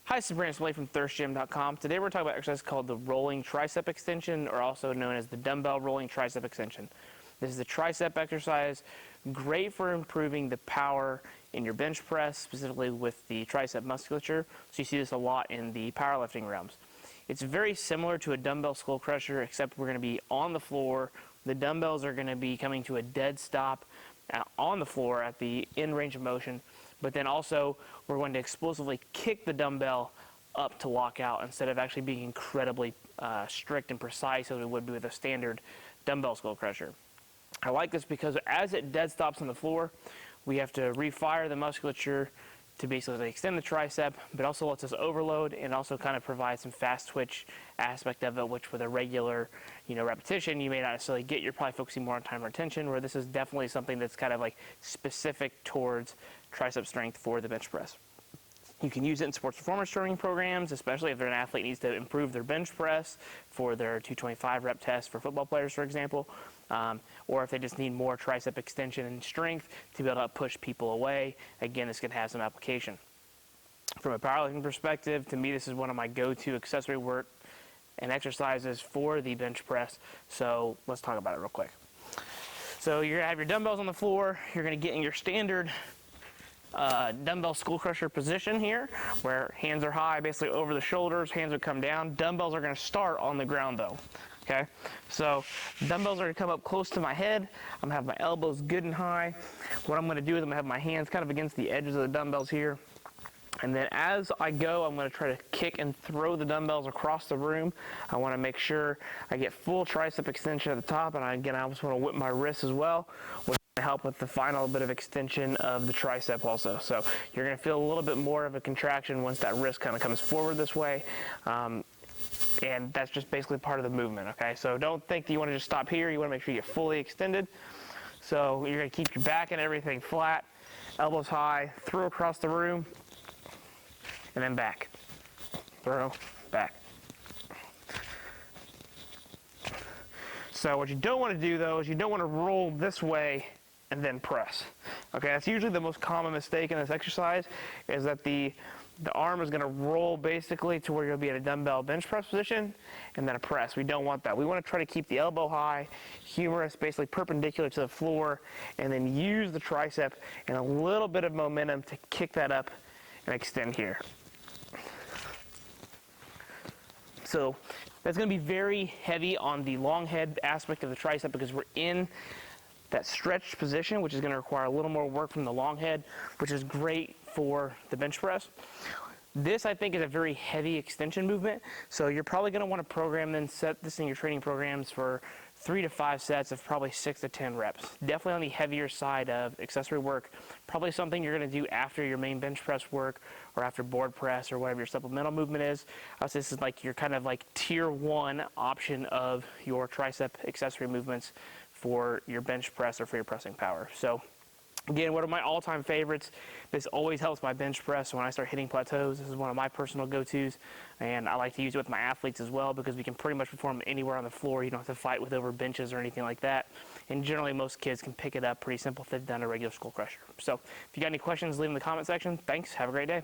Hi, this is Brandon from thirstgym.com. Today we're talking about an exercise called the rolling tricep extension, or also known as the dumbbell rolling tricep extension. This is a tricep exercise, great for improving the power in your bench press, specifically with the tricep musculature. So you see this a lot in the powerlifting realms. It's very similar to a dumbbell skull crusher, except we're going to be on the floor. The dumbbells are going to be coming to a dead stop on the floor at the end range of motion, but then also we're going to explosively kick the dumbbell up to lock out instead of actually being incredibly strict and precise as we would be with a standard dumbbell skull crusher. I like this because as it dead stops on the floor, we have to refire the musculature to basically extend the tricep, but also lets us overload and also kind of provide some fast twitch aspect of it, which with a regular, repetition, you may not necessarily get. You're probably focusing more on time retention, where this is definitely something that's kind of like specific towards tricep strength for the bench press. You can use it in sports performance training programs, especially if an athlete needs to improve their bench press for their 225 rep test for football players, for example, or if they just need more tricep extension and strength to be able to push people away. Again, this can have some application. From a powerlifting perspective, to me, this is one of my go-to accessory work and exercises for the bench press. So let's talk about it real quick. So you're gonna have your dumbbells on the floor. You're gonna get in your standard dumbbell skull crusher position here, where hands are high, basically over the shoulders, hands would come down. Dumbbells are going to start on the ground though. Okay, so dumbbells are going to come up close to my head. I'm going to have my elbows good and high. What I'm going to do is I'm going to have my hands kind of against the edges of the dumbbells here. And then as I go, I'm going to try to kick and throw the dumbbells across the room. I want to make sure I get full tricep extension at the top, and I just want to whip my wrists as well, which will help with the final bit of extension of the tricep also. So you're going to feel a little bit more of a contraction once that wrist kind of comes forward this way. And that's just basically part of the movement, okay? So don't think that you want to just stop here. You want to make sure you get fully extended. So you're going to keep your back and everything flat, elbows high, throw across the room, and then back, throw, back. So what you don't want to do though is you don't want to roll this way and then press. Okay, that's usually the most common mistake in this exercise, is that the arm is going to roll basically to where you'll be at a dumbbell bench press position and then a press. We don't want that. We want to try to keep the elbow high, humerus basically perpendicular to the floor, and then use the tricep and a little bit of momentum to kick that up and extend here. So that's going to be very heavy on the long head aspect of the tricep because we're in that stretched position, which is going to require a little more work from the long head, which is great for the bench press. This, I think, is a very heavy extension movement, so you're probably going to want to program and set this in your training programs for 3 to 5 sets of probably 6 to 10 reps. Definitely on the heavier side of accessory work. Probably something you're going to do after your main bench press work or after board press or whatever your supplemental movement is. So this is like your kind of like tier 1 option of your tricep accessory movements for your bench press or for your pressing power. So again, one of my all-time favorites. This always helps my bench press when I start hitting plateaus. This is one of my personal go-tos, and I like to use it with my athletes as well because we can pretty much perform anywhere on the floor. You don't have to fight with over benches or anything like that. And generally, most kids can pick it up pretty simple if they've done a regular skull crusher. So if you got any questions, leave them in the comment section. Thanks. Have a great day.